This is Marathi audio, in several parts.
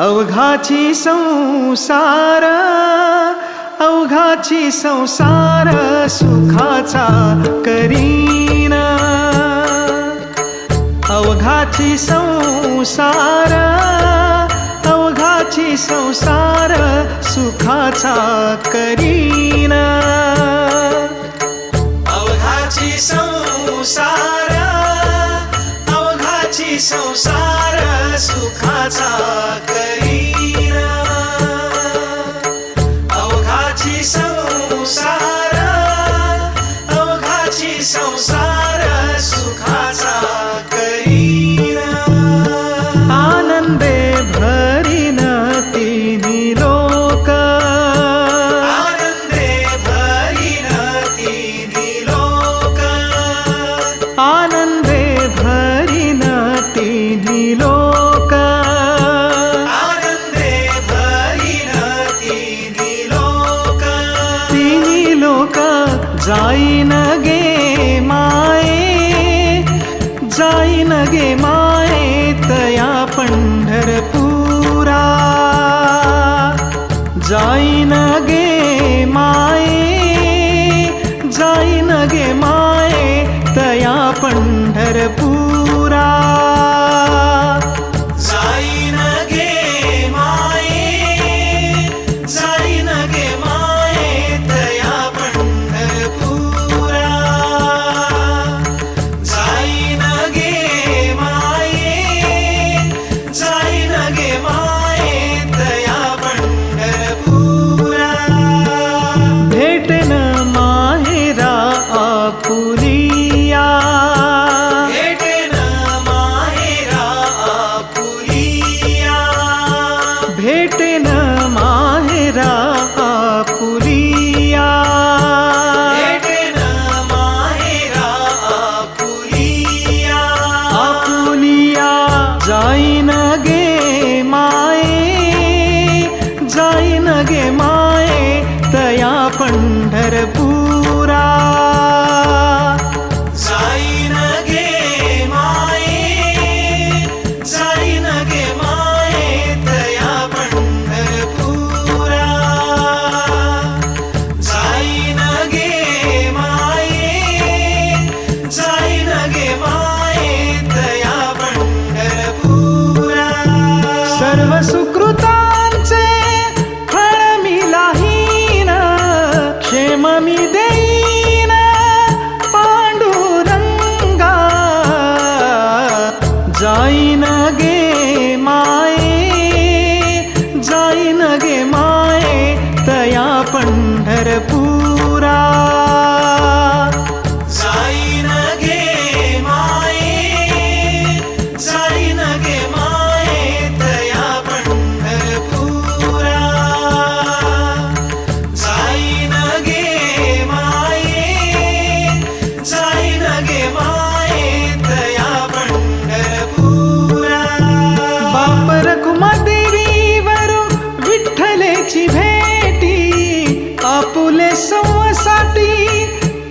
अवघाची संसार अवघाची संसार सुखाचा करीना अवघाची संसार अवघाची संसार सुखाचा करीना अवघाची संसार अवघाची संसार सुखाचा करीना अवघाची संसार अवघाची संसार सुखाचा करीना आनंदे भरीन तिन्ही लोक आनंदे भरीन तिन्ही लोक आनंदे भरीन तिन्ही लोक आनंदे भरीन तिन्ही लोक तिन्ही लोक जाईन गे माये जाईन गे माये तया पंढरपुरा जाईन गे माये जाईन गे माये तया पंढरपुरा जाईन गे माये जाईन गे माये तया पंढरपुरा जाईन गे माये जाईन गे माये तया पंढरपुरा भेटन माहेरा आपुलिया भेटन माहेरा आपुलिया भेटन माहेरा आपुलिया भेटन माहेरा आपुलिया आपुलिया जाईन गे माये जाईन गे माये तया पंढरपुरा जाईन गे माये जाईन गे माये तया पंढरपुरा जाईन गे माये जाईन गे माये तया पंढरपुरा सर्व सुकृतांचे फळ मिलाहीन क्षेम मी देईन पांडुरंगा जाईन गे माये जाईन गे माये तया पंढरपुरा जाईन गे माये जाईन गे माये तया पंढरपुरा जाईन गे माये जाईन गे माये तया पंढरपुरा बाप रखुमादेवी वरू विठ्ठलेची भेटी आपुले संसाठी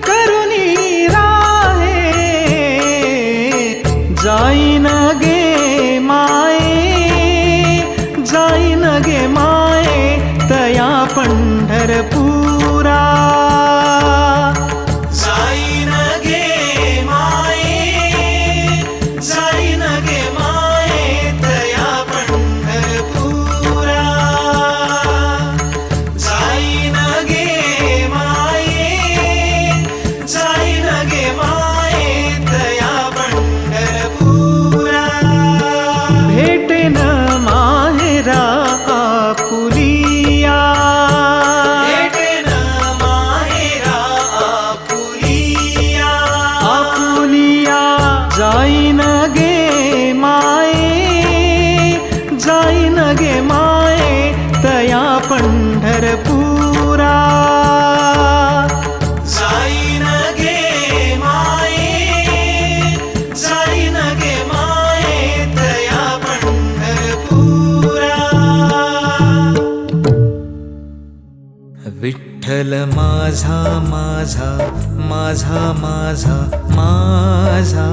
करुणी राहे जाईन गे माये जाईन गे माये तया पंढरपुरा जाईन गे माये जाईन गे माये तया पंढरपुरा जाईन गे माये जाईन गे माये तया पंढरपुरा भेटेन माहेरा आपुलिया भेटेन माहेरा आपुलिया आपुलिया जाईन गे माये जाईन गे माये तया पंढरपुरा जाईन गे माये जाईन गे माये तया पंढरपुरा विठ्ठल माझा माझा माझा माझा माझा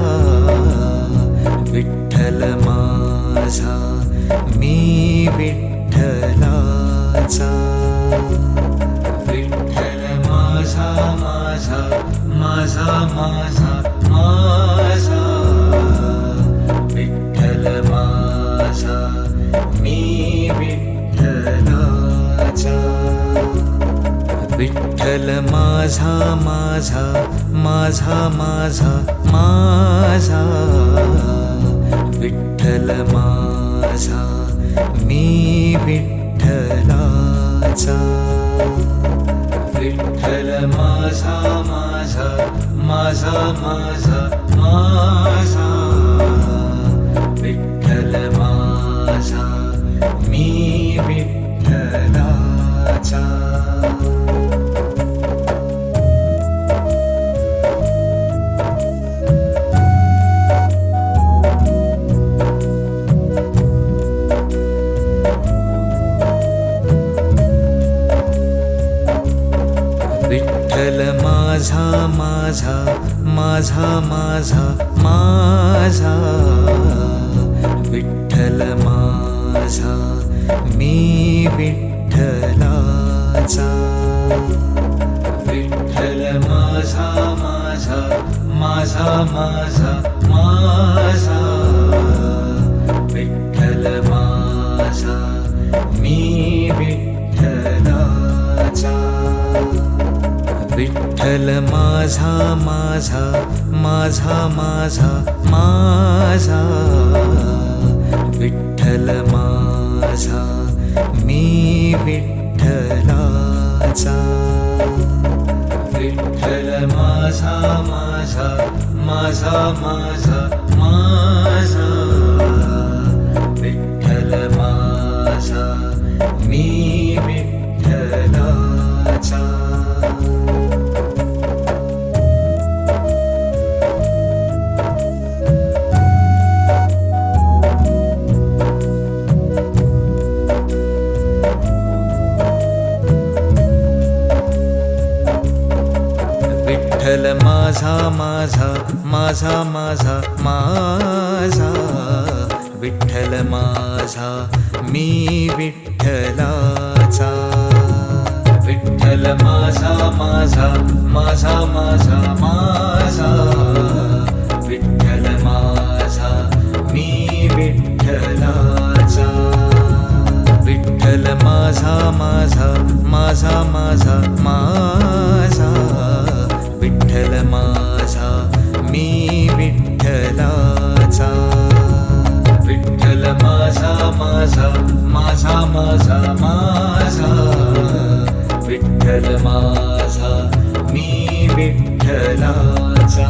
विठ्ठल माझा मी विठ्ठलाचा. विठ्ठल माझा माझा माझा माझा माझा, विठ्ठल माझा मी विठ्ठलाचा. विठ्ठल माझा माझा माझा माझा माझा, विठ्ठल माझा मी विठ्ठलाचा. विठ्ठल माझा माझा माझा माझा माझा, विठ्ठल माझा मी विठ्ठलाचा. विठ्ठल माझा माझा माझा माझा माझा, विठ्ठल माझा मी विठ्ठलाचा. विठ्ठल माझा माझा माझा माझा माझा, विठ्ठल माझा मी विठ्ठलाचा. विठ्ठल माझा माझा माझा माझा माझा, विठ्ठल माझा मी विठ्ठलाचा. विठ्ठल माझा माझा माझा माझा माझा, विठ्ठल माझा मी विठ्ठलाचा. विठ्ठल माझा माझा माझा माझा माझा, विठ्ठल माझा मी विठ्ठलाचा. विठ्ठल माझा माझा माझा माझा माझा, विठ्ठल माझा मी विठ्ठलाचा. विठ्ठल माझा माझा माझा माझा माझा, विठ्ठल माझा मी विठ्ठलाचा. विठ्ठल माझा माझा माझा माझा माझा, विठ्ठल माझा मी विठ्ठलाचा.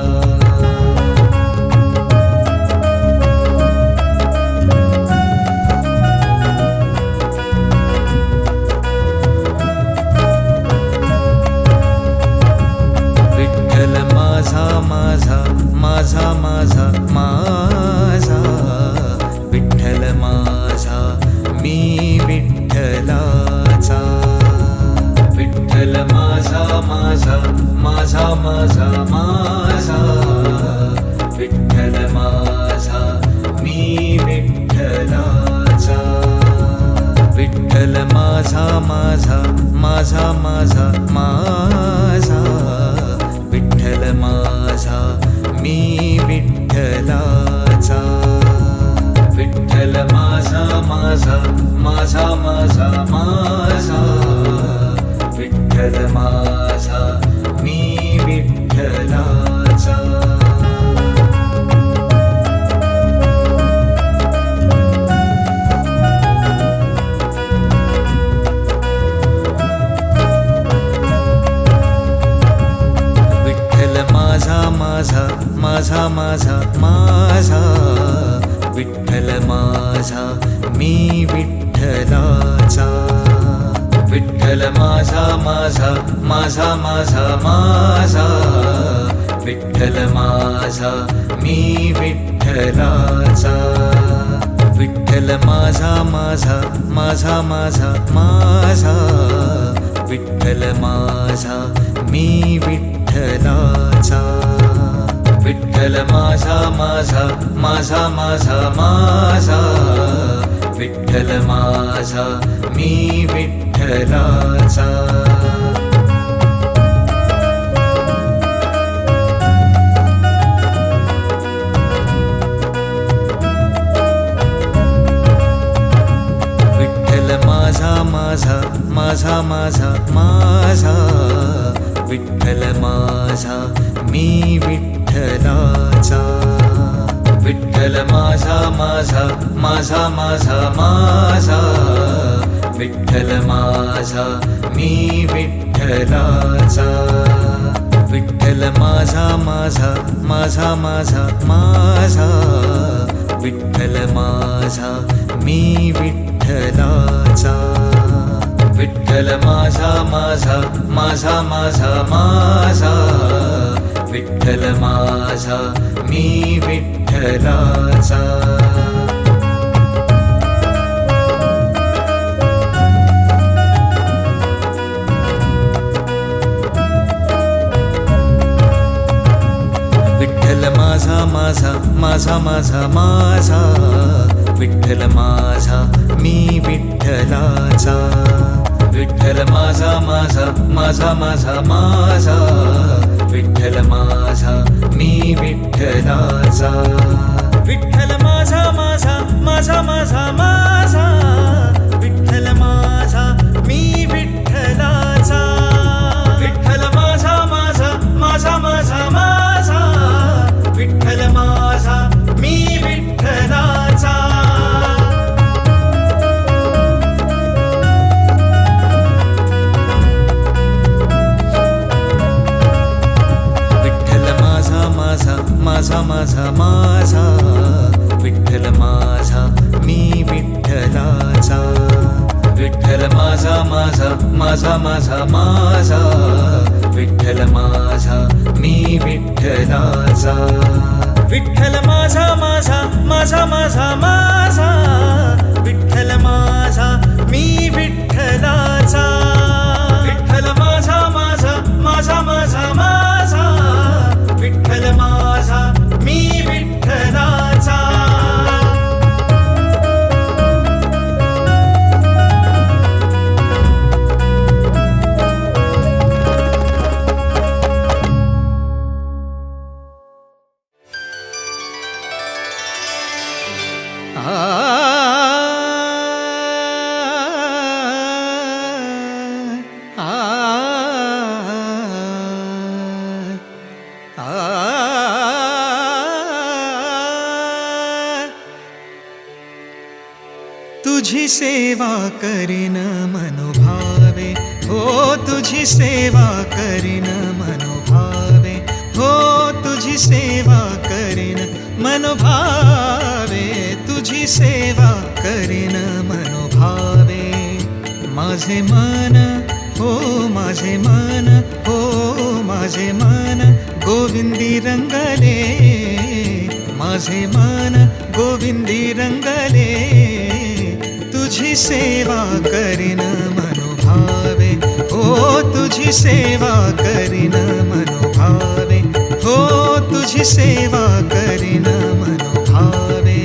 विठ्ठल माझा माझा माझा माझा माझा, विठ्ठल माझा मी विठ्ठलाचा. विठ्ठल माझा माझा माझा माझा माझा, विठ्ठल माझा मी विठ्ठलाचा. विठ्ठल माझा माझा माझा माझा माझा, विठ्ठल माझा मी विठ्ठलाचा. विठ्ठल माझा माझा माझा माझा माझा, विठ्ठल माझा मी विठ्ठलाचा. विठ्ठल माझा माझा माझा माझा माझा, विठ्ठल माझा मी विठ्ठलाचा. विठ्ठल माझा माझा माझा माझा माझा, विठ्ठल माझा मी विठ्ठलाचा. विठ्ठल माझा माझा माझा माझा माझा, विठ्ठल माझा मी विठ्ठलाचा. विठ्ठल माझा माझा माझा माझा माझा, विठ्ठल माझा मी विठ्ठलाचा. विठ्ठल माझा माझा माझा माझा माझा, विठ्ठल माझा मी विठ्ठलाचा. विठ्ठल माझा माझा माझा माझा माझा, विठ्ठल माझा मी विठ्ठलाचा. विठ्ठल माझा माझा माझा माझा माझा, विठ्ठल माझा मी विठ्ठलाचा. विठ्ठल माझा माझा माझा माझा माझा, विठ्ठल माझा मी विठ्ठलाचा. विठ्ठल माझा माझा माझा माझा माझा, विठ्ठल माझा मी विठ्ठलाचा. विठ्ठल माझा माझा माझा माझा माझा, विठ्ठल माझा मी विठ्ठलाचा. विठ्ठल माझा माझा माझा माझा माझा, विठ्ठल माझा मी विठ्ठलाचा. विठ्ठल माझा माझा माझा माझा माझा, विठ्ठल माझा मी विठ्ठलाचा. माझा माझा माझा, विठ्ठल माझा मी विठ्ठलाचा. विठ्ठल माझा माझा माझा माझा माझा, विठ्ठल माझा मी विठ्ठलाचा. विठ्ठल माझा माझा माझा माझा माझा, विठ्ठल माझा मी विठ्ठलाचा. विठ्ठल माझा माझा माझा माझा माझा, विठ्ठल माझा मी विठ्ठलाचा. तुझी सेवा करीन मनोभावे, हो तुझी सेवा करीन मनोभावे, हो तुझी सेवा करीन मनोभावे, तुझी सेवा करीन मनोभावे. माझे मन हो माझे मन हो माझे मन गोविंदी रंगले, माझे मन गोविंदी रंगले. तुझी सेवा करीन मनोभावे, हो तुझी सेवा करीन मनोभावे, हो तुझी सेवा करीन मनोभावे.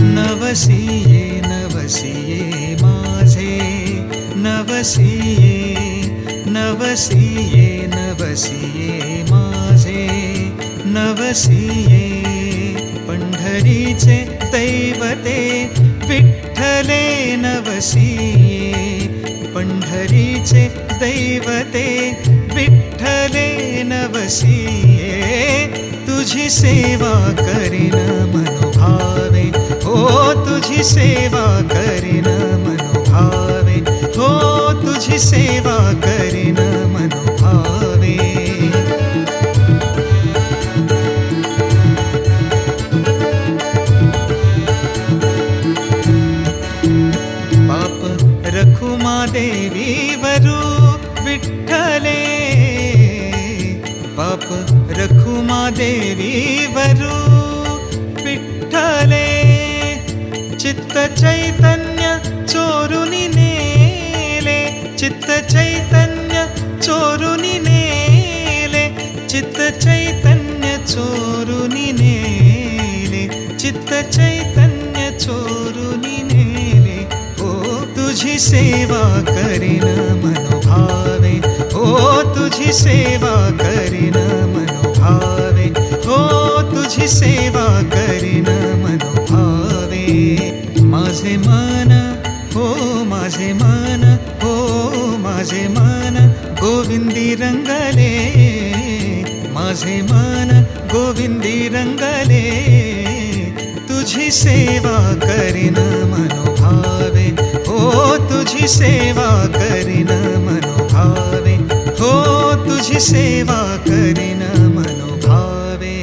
नवसिये नवसिये माझे, नवसिये नवसिये नवसिये माझे, नवसिये. पंढरीचे दैवते विठ्ठले नवसिये, पंढरीचे दैवते विठ्ठले नवसिये. तुझी सेवा करीन मनोभावे, हो तुझी सेवा करीन मनोभावे, हो तुझी सेवा करीन मनोभावे. पाप रखुमा देवी वरू विठ्ठले, पाप रखुमा देवी वरू विठ्ठले. चित्त चैतन्य चोरुनी नेले, चित्त चैतन्य चोरुनी नेले. चित्त चैतन्य चोरुनी नेले, चित्त चैतन्य चोरुनी नेले. हो तुझी सेवा करीन मनोभावे, हो तुझी सेवा करीन मनोभावे, हो तुझी सेवा करीन मनोभावे. माझे मन, हो माझे मन, हो माझे मन गोविंदी रंगले, माझे मन गोविंदी रंगले. तुझी सेवा करीन मनोभावे, हो तुझी सेवा करीन मनोभावे, हो तुझी सेवा करीन मनोभावे.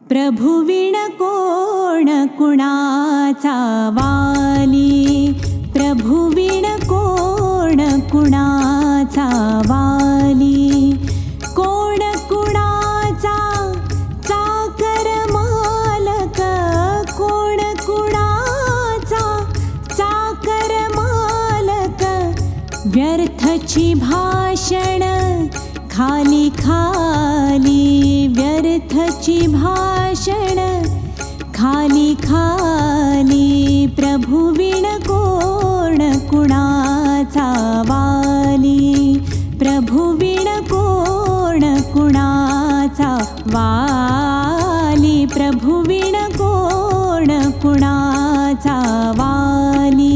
प्रभुविण कोण कुणाचा वाली, प्रभुविण कोण कुणाचा वाली, कोण कुणाचा चाकर मालक, कोण कुणाचा व्यर्थची भाषण खाली खाली, व्यर्थची भाषण खाली खाली, प्रभुविण कोण कुणाचा वाली, प्रभुविण कोण कुणाचा वाली, प्रभुविण कोण कुणाचा वाली.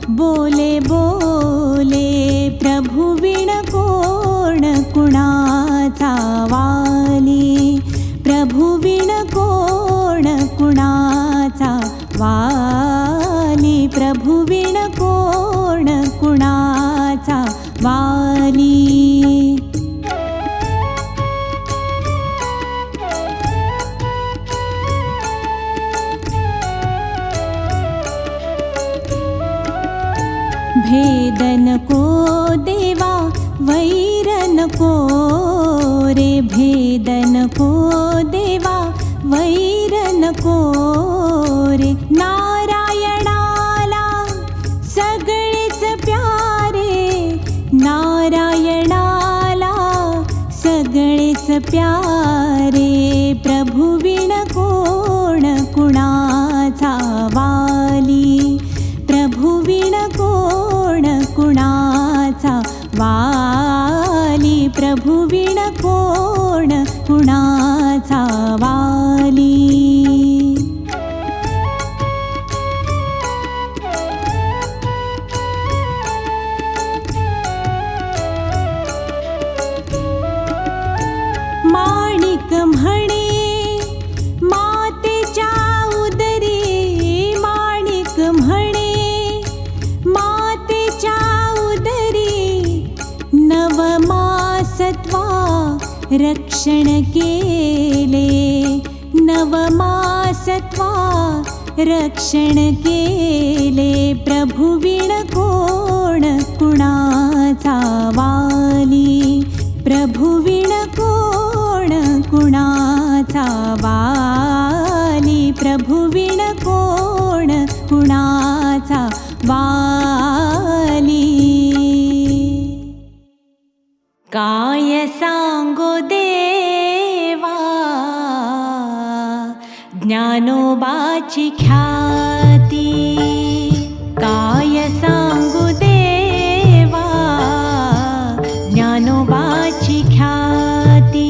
बोले बोले, प्रभुविण कोण कुणाचा वाली, प्रभुविण कोण कुणाचा वाली, प्रभुविण कोण कुणाचा वाली. भेदन को देवा वैरन को रे, भेदन को देवा वैरन को रे, नारायणाला सगळेच प्यारे, नारायणाला सगळेच प्यारे, प्रभुविण कोण कुणाचा वाली, प्रभुविण कोण कुणाचा वाली, प्रभुविण कोण कुणाचा वाली. माणिक म्हणे मातेच्या उदरी, माणिक म्हणे मातेच्या उदरी, नवमासत्वा रक्षण केले, नवमासत्वा रक्षण केले, प्रभुविण कोण कुणाचा वाली, प्रभुविण कोण कुणाचा वाली, प्रभुविण कोण कुणाचा वाली. काय सांगो देवा ज्ञानोबाची ख्याती, काय सांगो देवा ज्ञानोबाची ख्याती.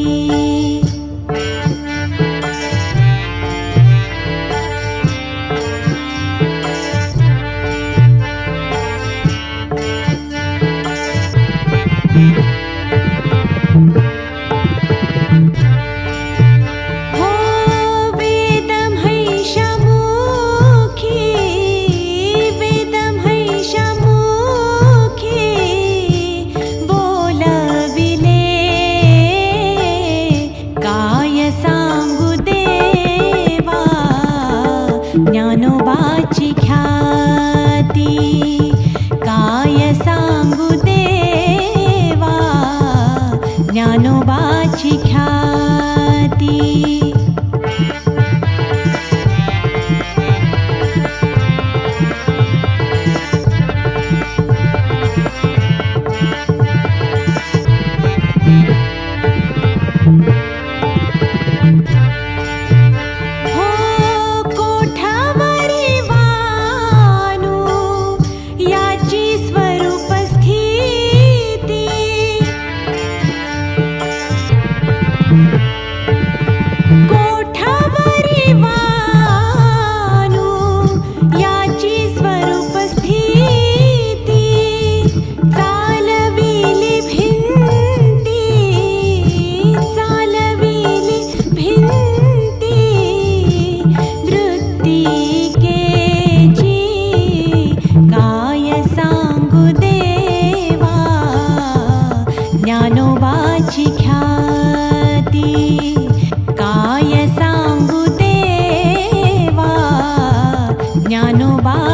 ज्ञानोबाची ख्याती, काय सांगू देवा ज्ञानोबाची ख्याती.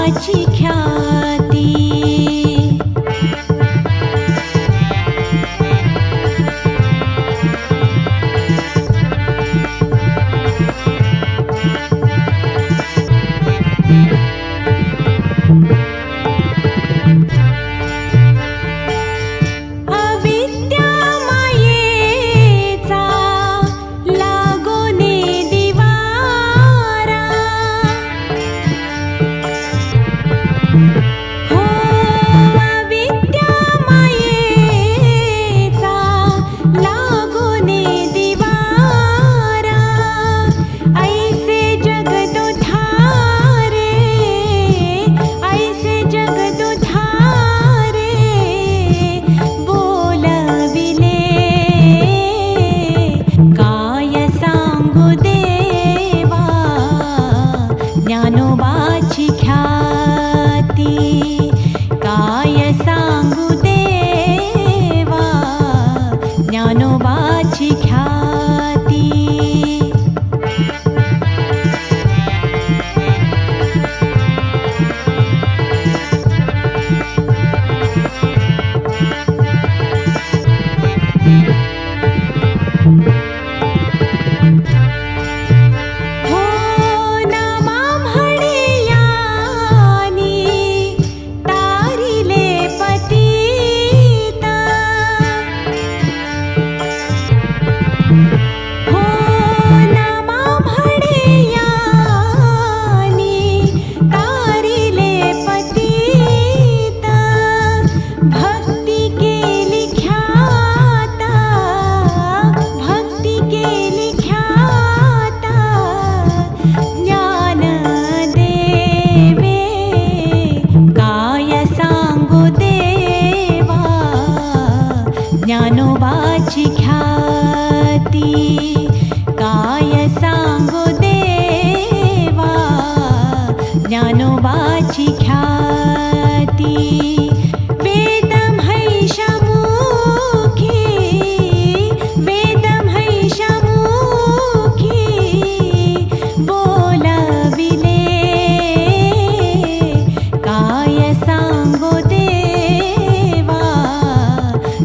ज्ञानोबाची ख्याती. ज्ञानोबाची ख्याती. काय सांगू देवा ज्ञानोबाची ख्याती. ज्ञानोबाची ख्याती. काय सांगू देवा ज्ञानोबाची ख्याती.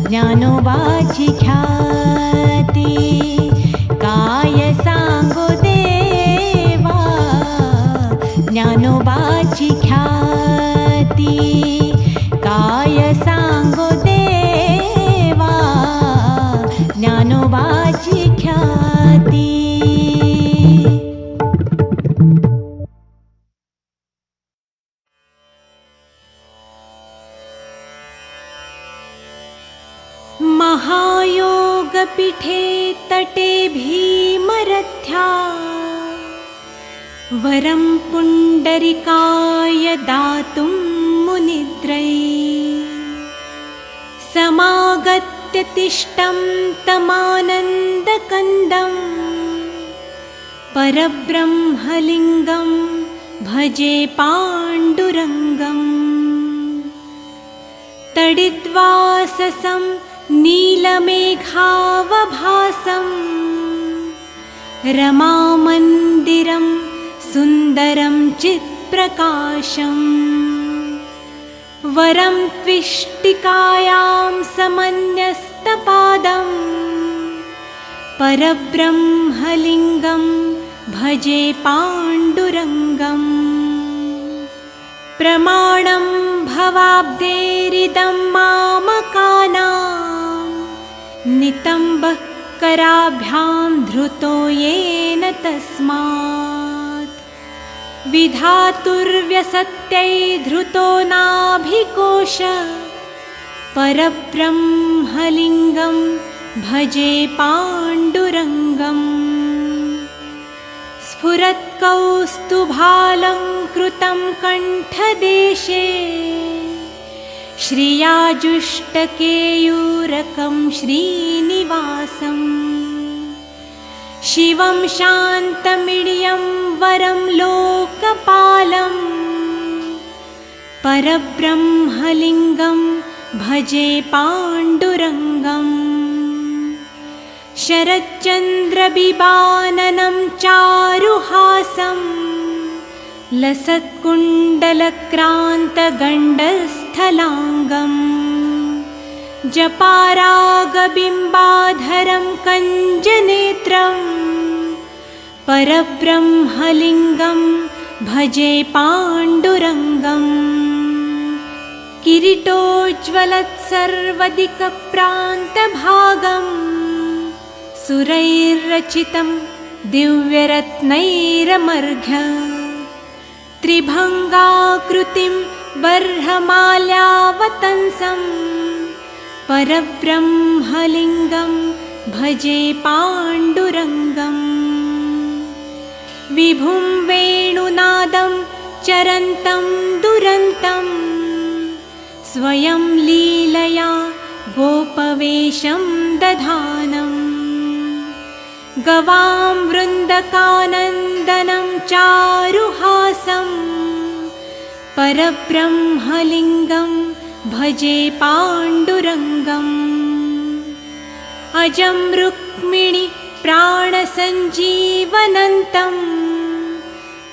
ज्ञानोबाची ख्याती. काय सांगू देवा ज्ञानोबाची ख्याती. काय सांगू देवा ज्ञानोबाची ख्याती. महायोगपीठे तटे भीमरथ्या वरं पुण्डरीकाय दातुं मुनिद्रै समागत्य तिष्ठं तमानन्दकन्दं परब्रह्मलिङ्गं भजे पाण्डुरङ्गम्. तडिद्वाससं नीलमेघावभासं रमामन्दिरं सुन्दरं चित्प्रकाशम्. वरं त्विष्टिकायां समन्यस्तपादं परब्रह्मलिङ्गं भजे पाण्डुरङ्गम्. प्रमाणं भवाब्देरिदं मामकानां नितम्बः कराभ्यां धृतो येन तस्मात्. विधातुर्व्यसत्यै धृतो नाभिकोश परब्रह्मलिङ्गं भजे पाण्डुरङ्गम्. स्फुरत्कौस्तुभालङ्कृतं कण्ठदेशे श्रियाजुष्टकेयूरकं श्रीनिवासं. शिवं शान्तमिडियं वरं लोकपालं परब्रह्मलिङ्गं भजे पाण्डुरङ्गम्. शरच्चन्द्रबिबाननं चारुहासं लसत्कुण्डलक्रान्तगण्डस्थलाङ्गम् जपारागबिम्बाधरं कञ्जनेत्रं परब्रह्मलिङ्गं भजे पाण्डुरङ्गम् किरीटोज्ज्वलत्सर्वदिक्प्रान्तभागं सुरैर्रचितं दिव्यरत्नैरमर्घ्य त्रिभङ्गाकृतिं बर्हमाल्यावतंसं परब्रह्मलिङ्गं भजे पाण्डुरङ्गम् विभुं वेणुनादं चरन्तं दुरन्तं स्वयं लीलया गोपवेशं दधानम् गवां वृन्दकानन्दनं चारुहासं परब्रह्मलिङ्गं भजे पाण्डुरङ्गम् अजं रुक्मिणि प्राणसञ्जीवनन्तं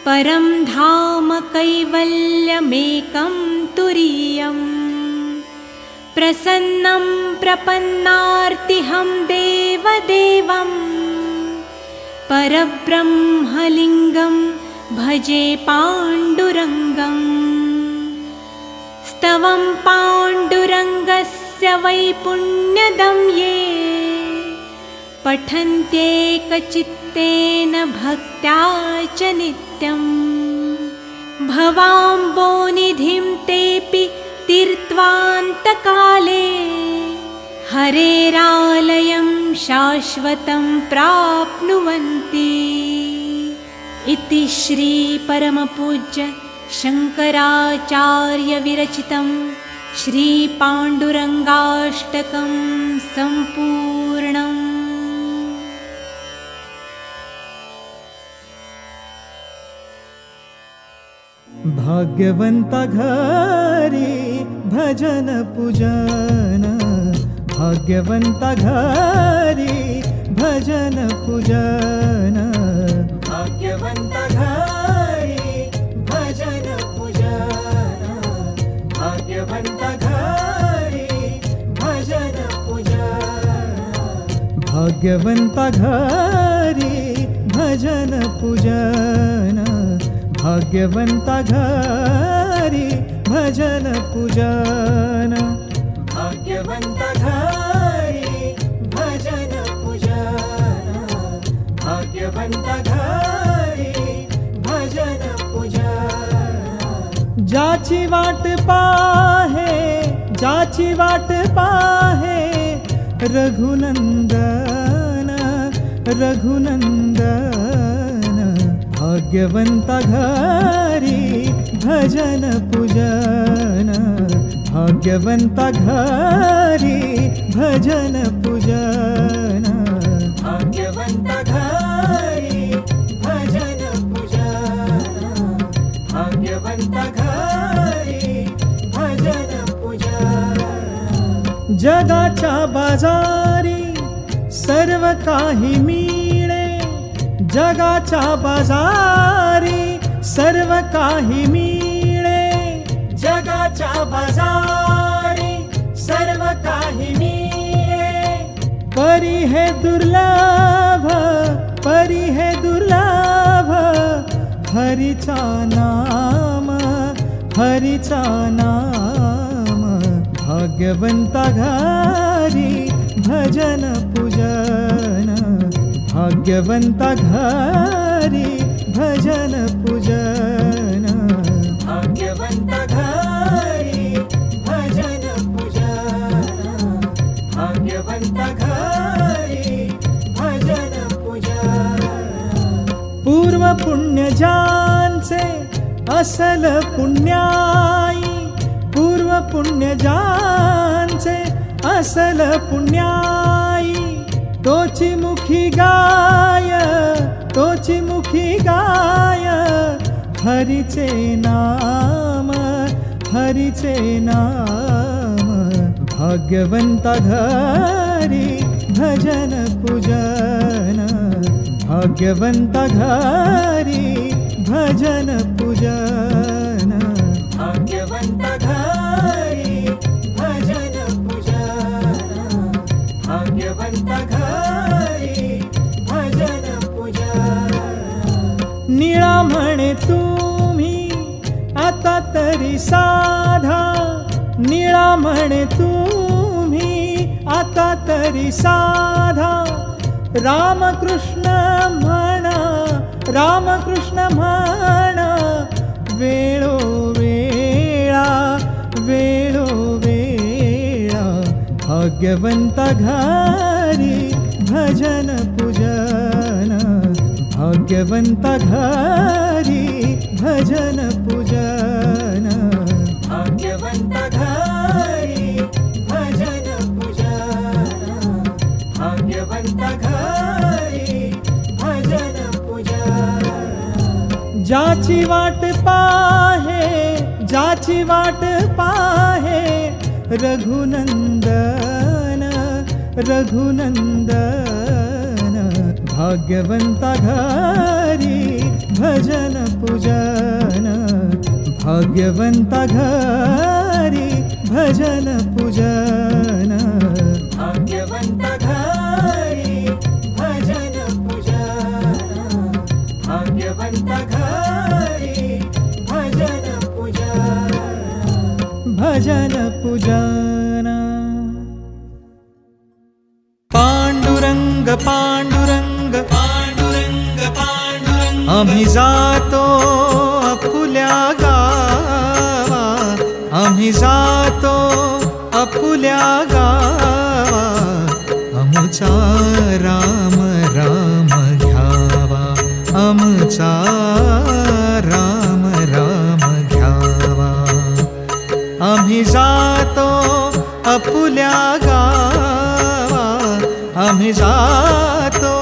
परं धाम कैवल्यमेकं तुरीयम् प्रसन्नं प्रपन्नार्तिहं देवदेवं परब्रह्मलिङ्गं भजे पाण्डुरङ्गम् स्तवं पाण्डुरङ्गस्य वैपुण्यदं ये पठन्त्येकचित्तेन भक्त्या च नित्यम् भवाम्बोनिधिं तेऽपि तीर्त्वान्तकाले हरेरालयं शाश्वतं प्राप्नुवन्ति इति श्री परमपूज्य शङ्कराचार्य विरचितं श्री पाण्डुरङ्गाष्टकं सम्पूर्णम्। भाग्यवंता घरी भजन पूजन, भाग्यवंता घरी भजन पूजन, भाग्यवंता घरी भजन पूजन, भाग्यवंता घरी भजन पूजन, भाग्यवंता घरी भजन पूजन, भाग्यवंता घरी भजन पूजन, भाग्यवंता घरी भजन पूजन, भाग्यवंता घरी भजन पूजन। ज्याची वाट पाहे, ज्याची वाट पाहे रघुनंदन, रघुनंदन, भाग्यवंता घरी भजन पूजन, भाग्यवंता घरी भजन पूजन, भाग्यवंता घरी भजन पूजन, भाग्यवंता घरी भजन पूजन। जगाच्या बाजारी सर्व काही मिळे, जगाच्या बाजारी सर्व काही मिळे, जगाच्या बाजारी सर्व काही मिळे, परी हे दुर्लभ, परी हे दुर्लभ, हरीचा नाम, हरीचा नाम, भाग्यवंता घरी भजन पूजन, भाग्यवंता घरी भजन पूजन, भाग्यवंता घरी भजन पूजन, भाग्यवंता घरी भजन पूजन। पूर्व पुण्य ज्यांचे असल पुण्याई, पूर्व पुण्य ज्यांचे असल पुण्याई, तोची मुखी गाय, तोची मुखी गाय, हरीचे नाम, हरीचे नाम, भाग्यवंता घरी भजन पूजन, भाग्यवंता घरी भजन पूजन भाग्यवंत घरी भजन पूजन भाग्यवंत घरी भजन पूजन निळा म्हणे तुम्ही आता तरी साधा निळा म्हणे तुम्ही आता तरी साधा रामकृष्ण म्हणा रामकृष्ण म्हणा वेळोवेळा वेळोवेळा भाग्यवंत घरी भजन पूजन भाग्यवंत घरी भजन पूजन भाग्यवंत घरी भजन पूजन भाग्यवंत घरी भजन पूजन ज्याची वाट पाहे ज्याची वाट पाहे रघुनंदन रघुनंदन भाग्यवंत घरी भजन पूजन भाग्यवंत घरी भजन पूजन भाग्यवंत घरी भजन पूजन भाग्यवंत घरी भजन पूजन भजन पूजन पांडुरंग पांडुरंग पांडुरंग पांडुरंग आम्ही जातो अपुल्या गावा आम्ही जातो अपुल्या गावा आमचा राम राम घ्यावा आमचा राम राम घ्यावा आम्ही जातो अपुल्या गावा आम्ही जातो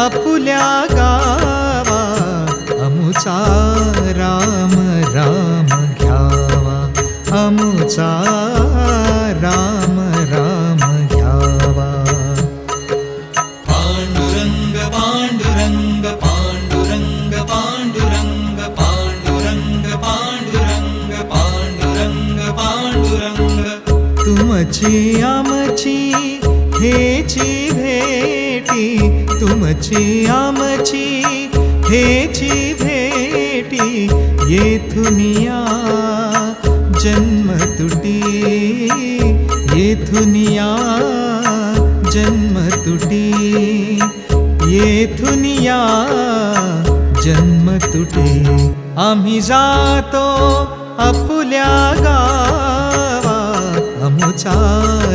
अपुल्या गावा आमचा राम राम घ्यावा आमचा राम राम घ्यावा पांडुरंग पांडुरंग पांडुरंग पांडुरंग पांडुरंग पांडुरंग पांडुरंग पांडुरंग तुमची आमची हेची भेटी तुमची आमची हेची भेटी येथुनिया जन्म तुटी येथुनिया जन्म तुटी येथुनिया जन्म तुटी आम्ही जातो अपुल्या गावा आमचा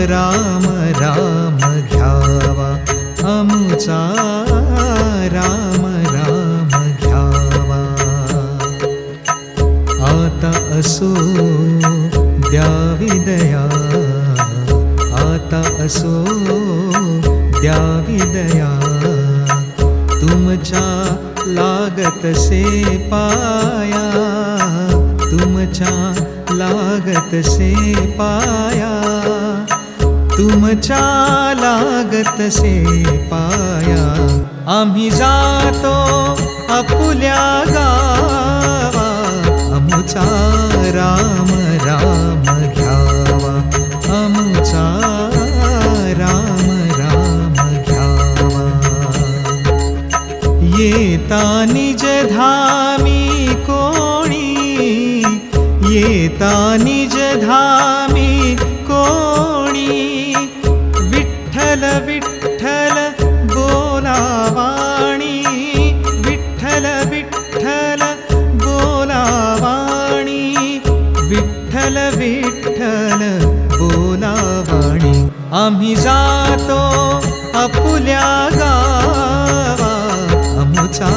राम राम घ्यावा आमचा राम राम घ्यावा आता असो द्यावी दया आता असो द्यावी दया तुमच्या लागत से पाया तुमच्या लागत से पाया तुमच्या लागत से पाया आम्ही जातो अपुल्या गावा आमचा राम राम घ्यावा आमचा राम राम घ्यावा येता निज धामी कोणी येता निज धामी कोणी विठ्ठल विठ्ठल बोलावाणी विठ्ठल विठ्ठल बोलावाणी विठ्ठल विठ्ठल बोलावाणी आम्ही जातो अपुल्या गावा आमचा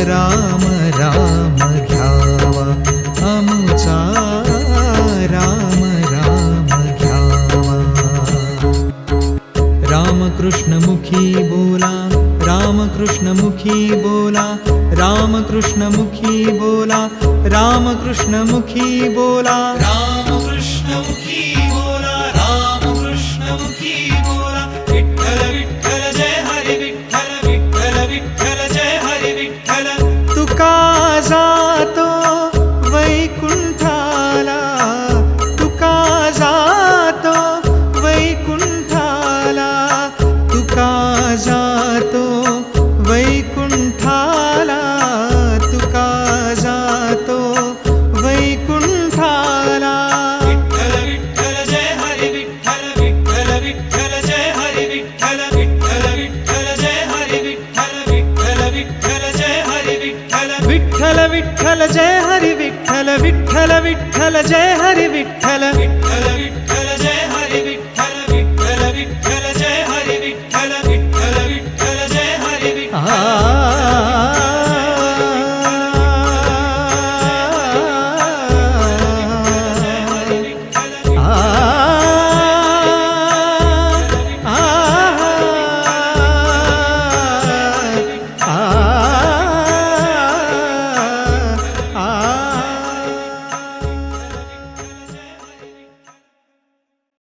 राम राम घ्यावा आमचा राम राम घ्यावा रामकृष्ण मुखी बोला रामकृष्ण मुखी बोला रामकृष्ण मुखी बोला रामकृष्ण मुखी बोला रामकृष्ण मुखी बोला रामकृष्ण मुखी बोला विठ्ठल विठ्ठल जय हरी विठ्ठल विठ्ठल विठ्ठल जय हरी विठ्ठल तुका जा विठ्ठल विठ्ठल जय हरी विठ्ठल विठ्ठल विठ्ठल जय हरी विठ्ठल विठ्ठल विठ्ठल